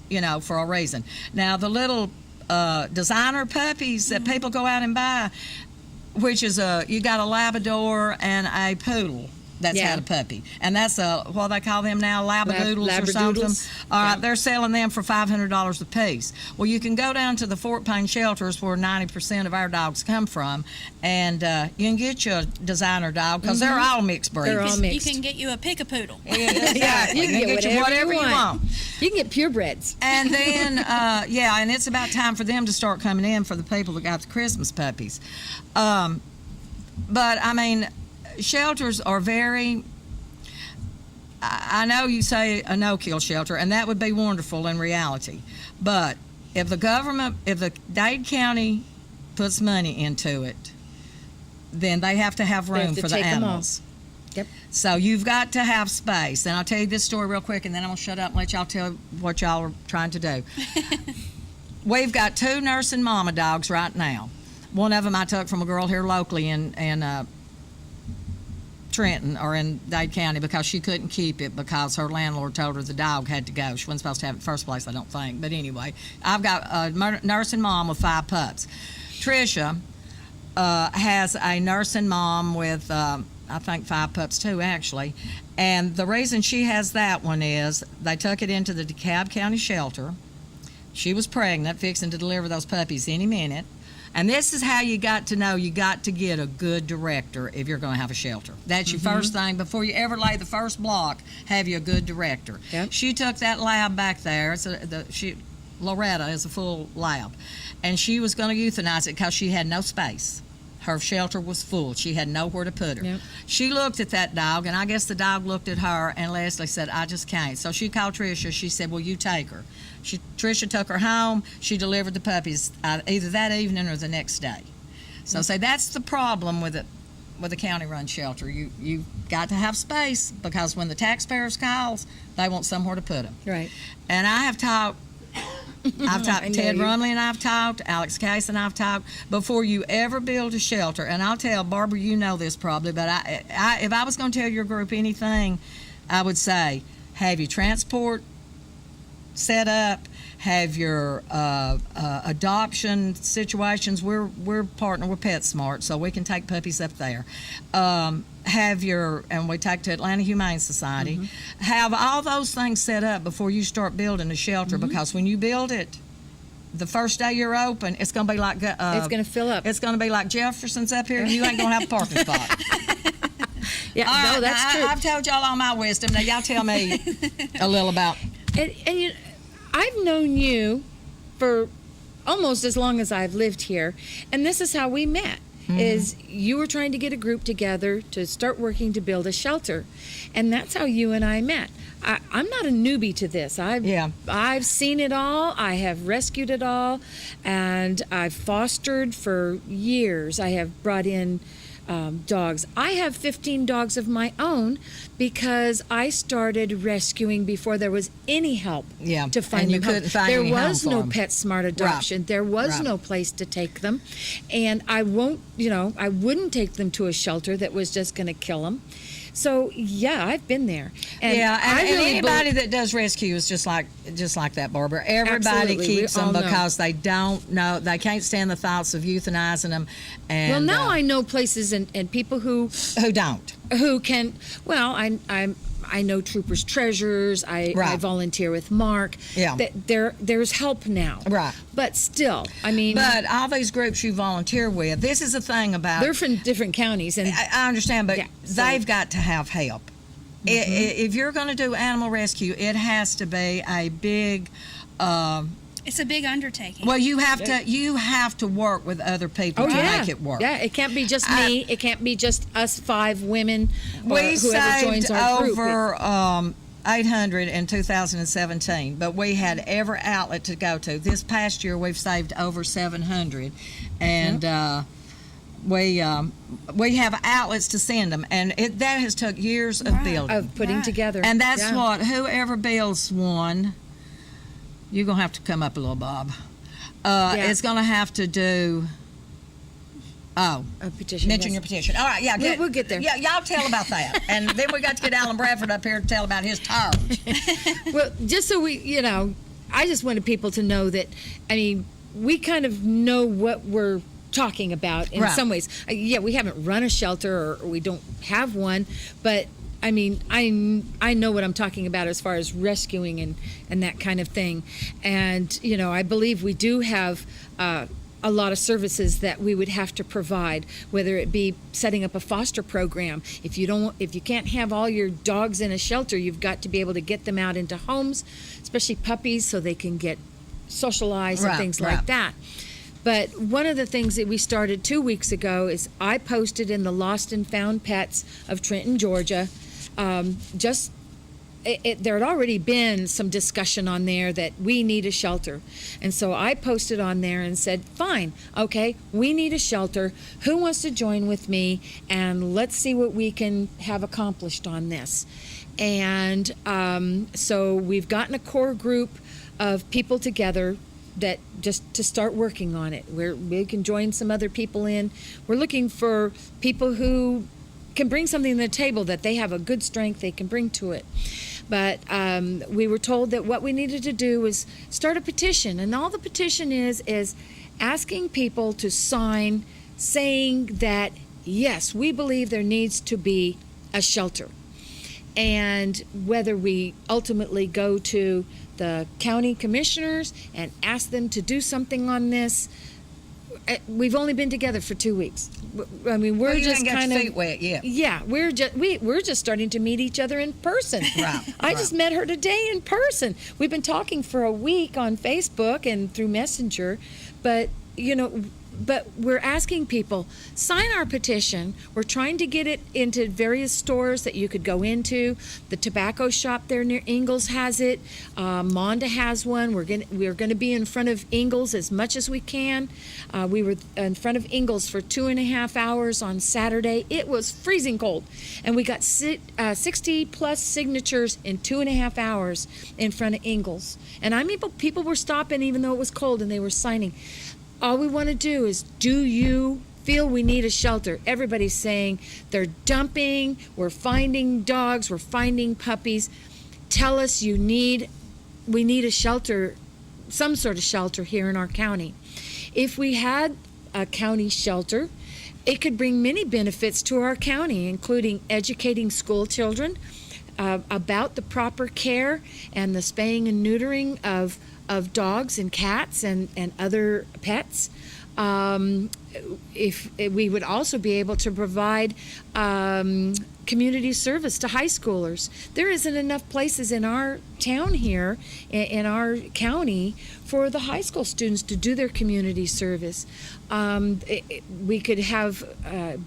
for a reason. Now the little designer puppies that people go out and buy, which is you got a Labrador and a poodle that's had a puppy, and that's what they call them now, Labradoodles or something. All right, they're selling them for $500 a piece. Well, you can go down to the Fort Payne shelters where 90% of our dogs come from, and you can get you a designer dog because they're all mixed breeds. They're all mixed. You can get you a pick-a-poodle. Yeah, you can get whatever you want. You can get purebreds. And then, and it's about time for them to start coming in for the people that got the Christmas puppies. But, I mean, shelters are very, I know you say a no-kill shelter, and that would be wonderful in reality. But if the Dade County puts money into it, then they have to have They have room to for the take 'em all. animals. Yep. So you've got to have space. And I'll tell you this story real quick, and then I'm going to shut up and let y'all tell what y'all are trying to do. We've got 2 nursing mama dogs right now. One of them I took from a girl here locally in Trenton, or in Dade County, because she couldn't keep it because her landlord told her the dog had to go. She wasn't supposed to have it in the first place, I don't think. But anyway, I've got a nursing mom with 5 pups. Tricia has a nursing mom with, I think, 5 pups too, actually. And the reason she has that one is they took it into the DeKalb County shelter. She was pregnant, fixing to deliver those puppies any minute. And this is how you got to know you got to get a good director if you're going to have a shelter. That's your first thing. Before you ever lay the first block, have you a good director. Yep. She took that lab back there. Loretta is a full lab. And she was going to euthanize it because she had no space. Her shelter was full. She had nowhere to put her. Yep. She looked at that dog, and I guess the dog looked at her, and Leslie said, I just can't. So she called Tricia. She said, well, you take her. Tricia took her home. She delivered the puppies either that evening or the next day. So say that's the problem with a county-run shelter. You've got to have space, because when the taxpayers calls, they want somewhere to put them. Right. And I have talked, I know Ted you. Rumley and I've talked, Alex Case and I've talked, before you ever build a shelter, and I'll tell Barbara, you know this probably, but if I was going to tell your group anything, I would say, have your transport set up, have your adoption situations. We're partnered with PetSmart, so we can take puppies up there. And we take to Atlanta Humane Society. Have all those things set up before you start building a shelter, because when you build it, the first day you're open, it's going to be like It's going to fill up. it's going to be like Jefferson's up here. You ain't going to have a parking spot. Yeah, All no, right, that's now, true. I've told y'all all my wisdom. Now y'all tell me a little about. And you, I've known you for almost as long as I've lived here, and this is how we met. Is you were trying to get a group together to start working to build a shelter, and that's how you and I met. I'm not a newbie to this. I've seen it all. I have rescued it all, and I've fostered for years. I have brought in dogs. I have 15 dogs of my own because I started rescuing before there was any help to find and you them home. couldn't find There any home was for no them. PetSmart adoption. There was no place to take them, and I wouldn't take them to a shelter that was just going to kill them. So yeah, I've been there. And I really anybody that does rescue is just like that, Barbara. Everybody Absolutely. keeps We all them know. because they don't know, they can't stand the thoughts of euthanizing them. And well, now I know places and people who don't. Who can? Well, I know Troopers Treasures. I volunteer with Mark. Yeah. There's help now. Right. But still, I mean. But all these groups you volunteer with, this is the thing about. They're from different counties, and I understand, but so- they've got to have help. If you're going to do animal rescue, it has to be a big. It's a big undertaking. Well, you have to work with other people to make it work. Yeah, it can't be just me. It can't be just us 5 women or We whoever joins saved our group. over 800 in 2017, but we had every outlet to go to. This past year, we've saved over 700, and we have outlets to send them, and that has took years of building, of putting together. and that's what whoever builds one. You're going to have to come up a little, Bob. It's going to have to do. Oh, a petition. mention yes. your petition. All right, yeah, We'll get there. Yeah, y'all tell about that, and then we got to get Alan Bradford up here to tell about his terms. Well, just so I just wanted people to know that, I mean, we kind of know what we're talking about in some ways. We haven't run a shelter or we don't have one, but I mean, I know what I'm talking about as far as rescuing and that kind of thing. And, I believe we do have a lot of services that we would have to provide, whether it be setting up a foster program. If you can't have all your dogs in a shelter, you've got to be able to get them out into homes, especially puppies, so they can get socialized and things like that. But one of the things that we started 2 weeks ago is I posted in the Lost and Found Pets of Trenton, Georgia, just there had already been some discussion on there that we need a shelter. And so I posted on there and said, fine, okay, we need a shelter. Who wants to join with me? And let's see what we can have accomplished on this. And so we've gotten a core group of people together that just to start working on it. We can join some other people in. We're looking for people who can bring something to the table, that they have a good strength they can bring to it. But we were told that what we needed to do was start a petition, and all the petition is asking people to sign saying that, yes, we believe there needs to be a shelter. And whether we ultimately go to the county commissioners and ask them to do something on this, we've only been together for 2 weeks. I mean, we're just kind of feet wet yet. Yeah, we're just starting to meet each other in person. Right. I just met her today in person. We've been talking for a week on Facebook and through Messenger, but we're asking people, sign our petition. We're trying to get it into various stores that you could go into. The tobacco shop there near Ingalls has it. Monda has one. We're going to be in front of Ingalls as much as we can. We were in front of Ingalls for 2.5 hours on Saturday. It was freezing cold. And we got 60 plus signatures in 2.5 hours in front of Ingalls. And I mean, people were stopping even though it was cold, and they were signing. All we want to do is, do you feel we need a shelter? Everybody's saying they're dumping, we're finding dogs, we're finding puppies. Tell us we need a shelter, some sort of shelter here in our county. If we had a county shelter, it could bring many benefits to our county, including educating school children about the proper care and the spaying and neutering of dogs and cats and other pets. If we would also be able to provide community service to high schoolers. There isn't enough places in our town here, in our county, for the high school students to do their community service. We could have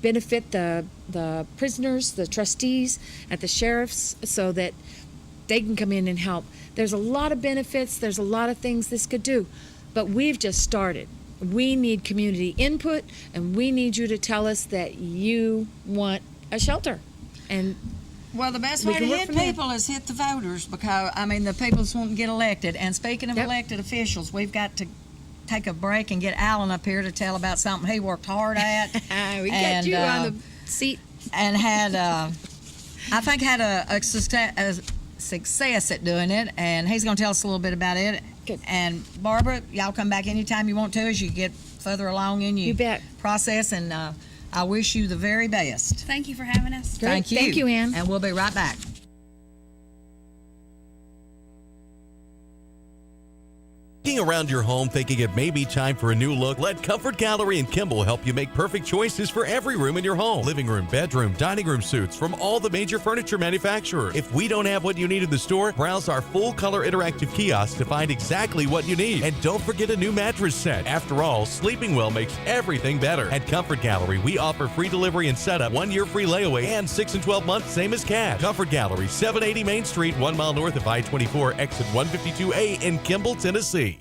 benefit the prisoners, the trustees at the sheriff's, so that they can come in and help. There's a lot of benefits. There's a lot of things this could do. But we've just started. We need community input, and we need you to tell us that you want a shelter. And well, the best way to hit people is hit the voters, because, I mean, the people won't get elected. And speaking of elected officials, we've got to take a break and get Alan up here to tell about something he worked hard at. We got you on the seat. And had, I think, had a success at doing it, and he's going to tell us a little bit about it. Good. And Barbara, y'all come back anytime you want to as you get further along in your process, and I wish you the very best. Thank you for having us. Great. Thank you. Thank you, Ann. And we'll be right back. Looking around your home thinking it may be time for a new look? Let Comfort Gallery in Kimball help you make perfect choices for every room in your home. Living room, bedroom, dining room suites from all the major furniture manufacturers. If we don't have what you need in the store, browse our full-color interactive kiosk to find exactly what you need. And don't forget a new mattress set. After all, sleeping well makes everything better. At Comfort Gallery, we offer free delivery and setup, 1 year free layaway, and 6 and 12 months, same as cash. Comfort Gallery, 780 Main Street, 1 mile north of I-24, exit 152A in Kimball, Tennessee.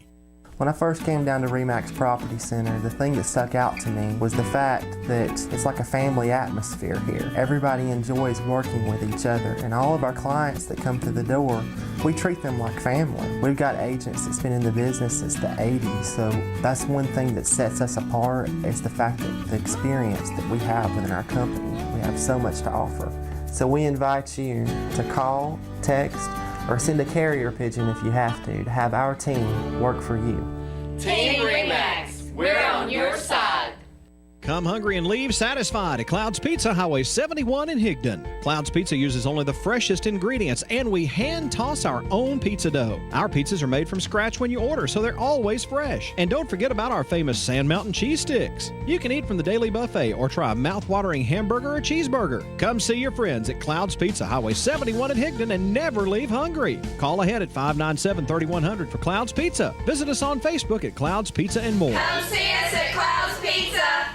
When I first came down to RE/MAX Property Center, the thing that stuck out to me was the fact that it's like a family atmosphere here. Everybody enjoys working with each other, and all of our clients that come through the door, we treat them like family. We've got agents that's been in the business since the 80s, so that's one thing that sets us apart, is the fact that the experience that we have within our company. We have so much to offer. So we invite you to call, text, or send a carrier pigeon if you have to have our team work for you. Team RE/MAX, we're on your side. Come hungry and leave satisfied at Cloud's Pizza, Highway 71 in Higdon. Cloud's Pizza uses only the freshest ingredients, and we hand toss our own pizza dough. Our pizzas are made from scratch when you order, so they're always fresh. And don't forget about our famous Sand Mountain cheese sticks. You can eat from the daily buffet or try a mouth-watering hamburger or cheeseburger. Come see your friends at Cloud's Pizza, Highway 71 in Higdon, and never leave hungry. Call ahead at 597-3100 for Cloud's Pizza. Visit us on Facebook at Cloud's Pizza and more. Come see us at Cloud's Pizza.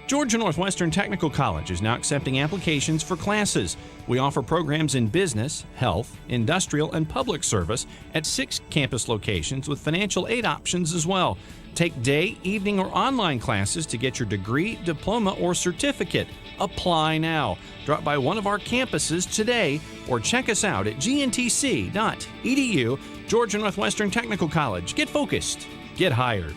Georgia Northwestern Technical College is now accepting applications for classes. We offer programs in business, health, industrial, and public service at 6 campus locations with financial aid options as well. Take day, evening, or online classes to get your degree, diploma, or certificate. Apply now. Drop by one of our campuses today or check us out at gntc.edu. Georgia Northwestern Technical College. Get focused. Get hired.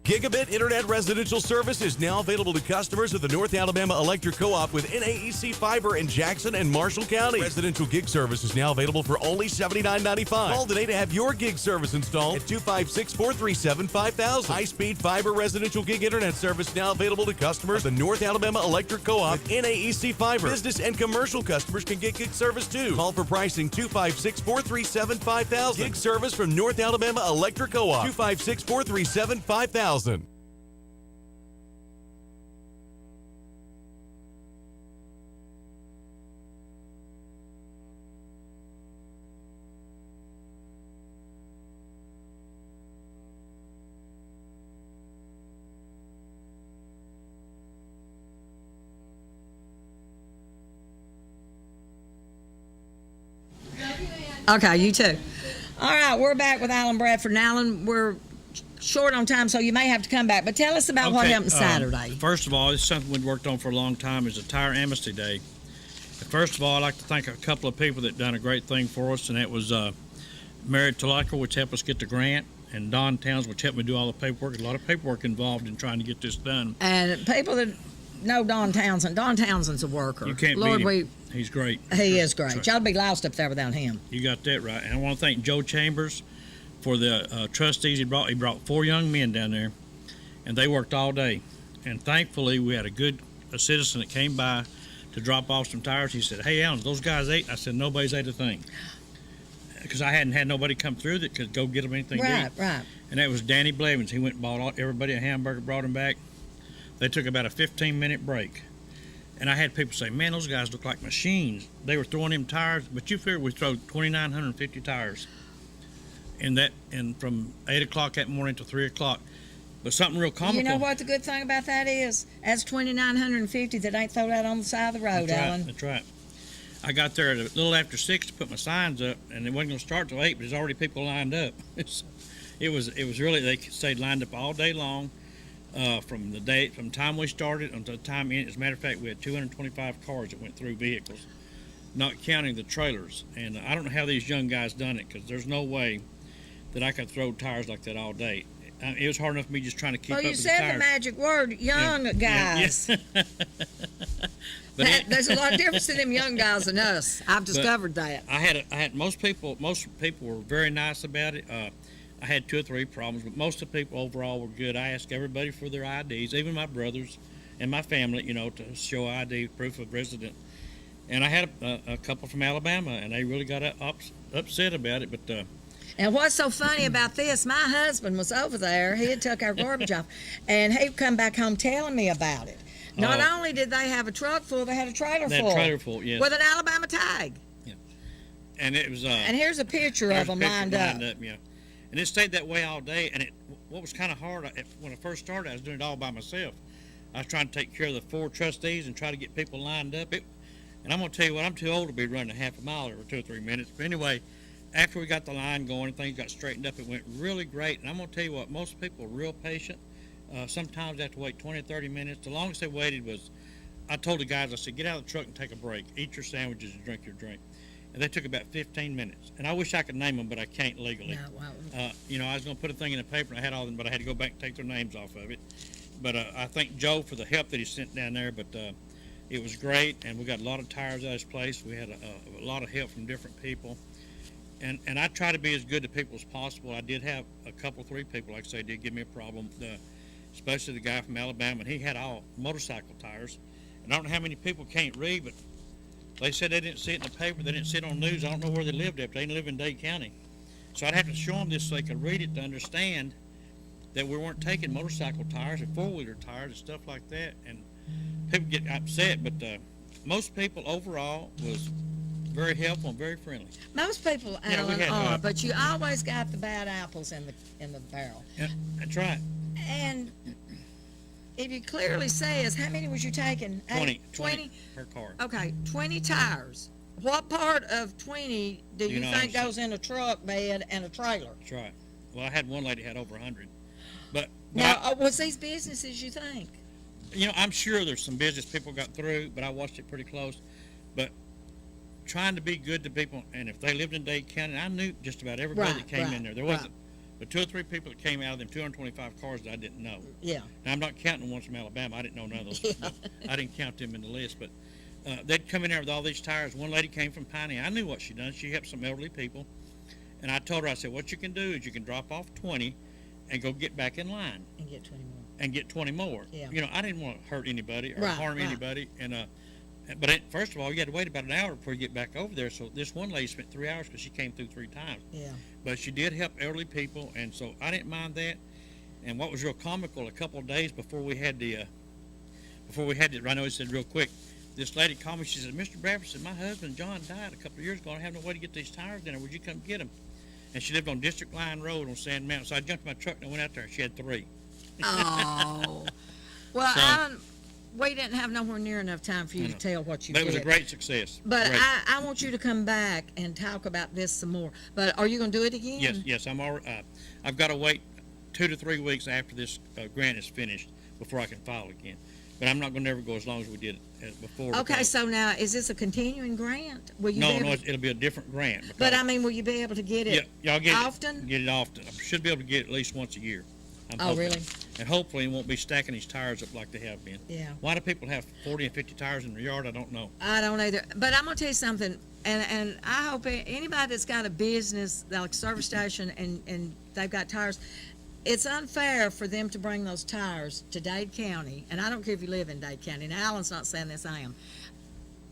Gigabit Internet residential service is now available to customers of the North Alabama Electric Co-op with NAEC Fiber in Jackson and Marshall County. Residential gig service is now available for only $79.95. Call today to have your gig service installed at 256-437-5000. High-speed fiber residential gig internet service now available to customers of the North Alabama Electric Co-op with NAEC Fiber. Business and commercial customers can get gig service too. Call for pricing 256-437-5000. Gig service from North Alabama Electric Co-op. 256-437-5000. Okay, you too. All right, we're back with Alan Bradford. And Alan, we're short on time, so you may have to come back. But tell us about what happened Saturday. First of all, it's something we'd worked on for a long time. Is a Tire Amnesty Day. First of all, I'd like to thank a couple of people that done a great thing for us, and that was Mary Tulaka, which helped us get the grant, and Don Towns, which helped me do all the paperwork. A lot of paperwork involved in trying to get this done. And people that know Don Townsend's a worker. You can't Lord, beat him. He's great. He is great. Y'all be lost up there without him. You got that right. And I want to thank Joe Chambers for the trustees he brought. He brought 4 young men down there, and they worked all day. And thankfully, we had a citizen that came by to drop off some tires. He said, "Hey, Alan, those guys ate?" I said, "Nobody's ate a thing," because I hadn't had nobody come through that could go get them anything to eat. Right. And that was Danny Blevins. He went and bought everybody a hamburger, brought them back. They took about a 15-minute break. And I had people say, "Man, those guys look like machines." They were throwing them tires, but you figure we throw 2,950 tires. And from 8 o'clock that morning to 3 o'clock. But something real comical. You know what the good thing about that is? That's 2,950 that ain't thrown out on the side of the road, Alan. That's right. I got there at a little after 6 to put my signs up, and it wasn't going to start till 8, but there's already people lined up. It was really, they stayed lined up all day long. From the time we started until the time ended. As a matter of fact, we had 225 cars that went through vehicles, not counting the trailers. And I don't know how these young guys done it, because there's no way that I could throw tires like that all day. It was hard enough for me just trying to keep up with the tires. Well, you said the magic word, young guys. There's a lot of difference in them young guys and us. I've discovered that. I had most people were very nice about it. I had 2 or 3 problems, but most of the people overall were good. I asked everybody for their IDs, even my brothers and my family, to show ID, proof of resident. And I had a couple from Alabama, and they really got upset about it. But and what's so funny about this, my husband was over there. He had took our garbage off, and he'd come back home telling me about it. Not only did they have a truck full, they had a trailer full. Yes. With an Alabama tag. Yeah. And it was. And here's a picture of them lined up. Yeah. And it stayed that way all day. And what was kind of hard, when I first started, I was doing it all by myself. I was trying to take care of the 4 trustees and try to get people lined up. And I'm going to tell you what, I'm too old to be running a half a mile every 2 or 3 minutes. But anyway, after we got the line going and things got straightened up, it went really great. And I'm going to tell you what, most people are real patient. Sometimes they have to wait 20 or 30 minutes. The longest they waited was, I told the guys, I said, "Get out of the truck and take a break. Eat your sandwiches and drink your drink." And they took about 15 minutes. And I wish I could name them, but I can't legally. No, well, I was going to put a thing in the paper, and I had all of them, but I had to go back and take their names off of it. But I thank Joe for the help that he sent down there. But it was great, and we got a lot of tires out of this place. We had a lot of help from different people. And I try to be as good to people as possible. I did have a couple, 3 people, like I say, did give me a problem, especially the guy from Alabama, and he had all motorcycle tires. And I don't know how many people can't read, but they said they didn't see it in the paper. They didn't see it on the news. I don't know where they lived at, but they live in Dade County. So I'd have to show them this so they could read it to understand that we weren't taking motorcycle tires and 4-wheeler tires and stuff like that. And people get upset, but most people overall was very helpful and very friendly. Most people, Alan, are, but you always got the bad apples in the barrel. Yeah, that's right. And if you clearly says, how many was you taking? 20 20? per car. Okay, 20 tires. What part of 20 do you know, think goes in a truck bed and a trailer? That's right. Well, I had one lady had over 100. But Now, was these businesses, you think? you know, I'm sure there's some business people got through, but I watched it pretty close. But trying to be good to people, and if they lived in Dade County, I knew just about everybody that came in there. There wasn't but 2 or 3 people that came out of them 225 cars that I didn't know. Yeah. Now, I'm not counting the ones from Alabama. I didn't know none of those. But I didn't count them in the list. But they'd come in there with all these tires. One lady came from Piney. I knew what she done. She helped some elderly people. And I told her, I said, what you can do is you can drop off 20 and go get back in line. And get 20 more. And get 20 more. Yeah. You know, I didn't want to hurt anybody or Right, harm right. anybody. And but first of all, you had to wait about an hour before you get back over there. So this one lady spent 3 hours because she came through 3 times. Yeah. But she did help elderly people, and so I didn't mind that. And what was real comical, a couple of days before we had the, I know he said real quick, this lady called me. She said, Mr. Bradford, said, my husband John died a couple of years ago. I have no way to get these tires down there. Would you come get them? And she lived on District Line Road on Sand Mountain. So I jumped in my truck and I went out there, and she had 3. Oh. Well, So- we didn't have nowhere near enough time for you to tell what you That did. was a great success. But Great. I want you to come back and talk about this some more. But are you going to do it again? Yes, I'm already. I've got to wait 2 to 3 weeks after this grant is finished before I can file again. But I'm not going to never go as long as we did before. Okay, so now, is this a continuing grant? Will you No, be able it'll be a different grant. But I mean, will you be able to get it I'll get often? Get it often. I should be able to get it at least once a year. I'm Oh, hoping. really? And hopefully it won't be stacking these tires up like they have been. Yeah. Why do people have 40 and 50 tires in their yard? I don't know. I don't either. But I'm going to tell you something, and I hope anybody that's got a business, like service station, and they've got tires, it's unfair for them to bring those tires to Dade County, and I don't care if you live in Dade County. Now, Alan's not saying this, I am.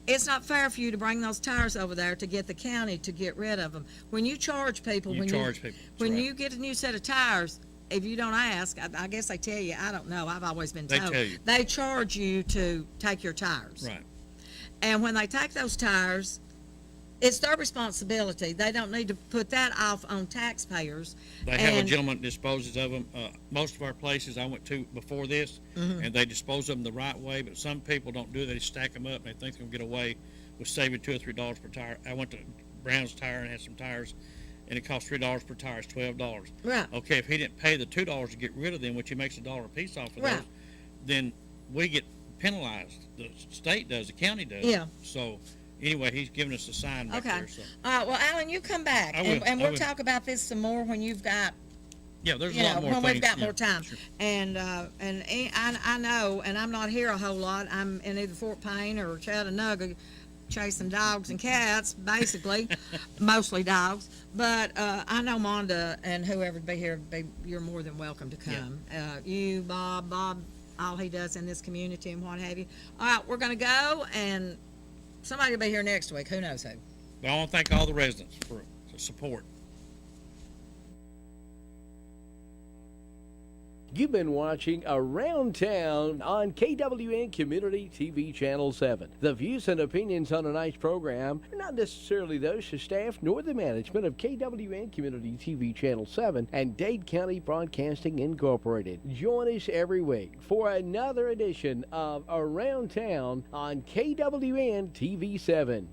It's not fair for you to bring those tires over there to get the county to get rid of them. When you charge people, You charge people. That's when right. you get a new set of tires, if you don't ask, I guess they tell you. I don't know. I've always been They told. tell you. They charge you to take your tires. Right. And when they take those tires, it's their responsibility. They don't need to put that off on taxpayers. They have a And- gentleman that disposes of them. Most of our places I went to before this, Mhm. and they dispose of them the right way, but some people don't do it. They stack them up, and they think they'll get away with saving $2 or $3 per tire. I went to Brown's Tire and had some tires, and it cost $3 per tire. It's $12. Right. Okay, if he didn't pay the $2 to get rid of them, which he makes $1 a piece off of Right. those, then we get penalized. The state does, the county does. Yeah. So anyway, he's giving us a sign back Okay. there. So All right. Well, Alan, you come back, I will, and I we'll will. talk about this some more when you've got, yeah, there's you a lot know, more when things. we've got yeah, more time. sure. And I know, and I'm not here a whole lot. I'm in either Fort Payne or Chattanooga, chasing dogs and cats, basically, mostly dogs. But I know Monda and whoever be here, you're more than welcome to come. You, Bob, all he does in this community and what have you. All right, we're going to go, and somebody will be here next week. Who knows who? But I want to thank all the residents for the support. You've been watching Around Town on KWN Community TV Channel 7. The views and opinions on tonight's program are not necessarily those of staff nor the management of KWN Community TV Channel 7 and Dade County Broadcasting Incorporated. Join us every week for another edition of Around Town on KWN TV 7.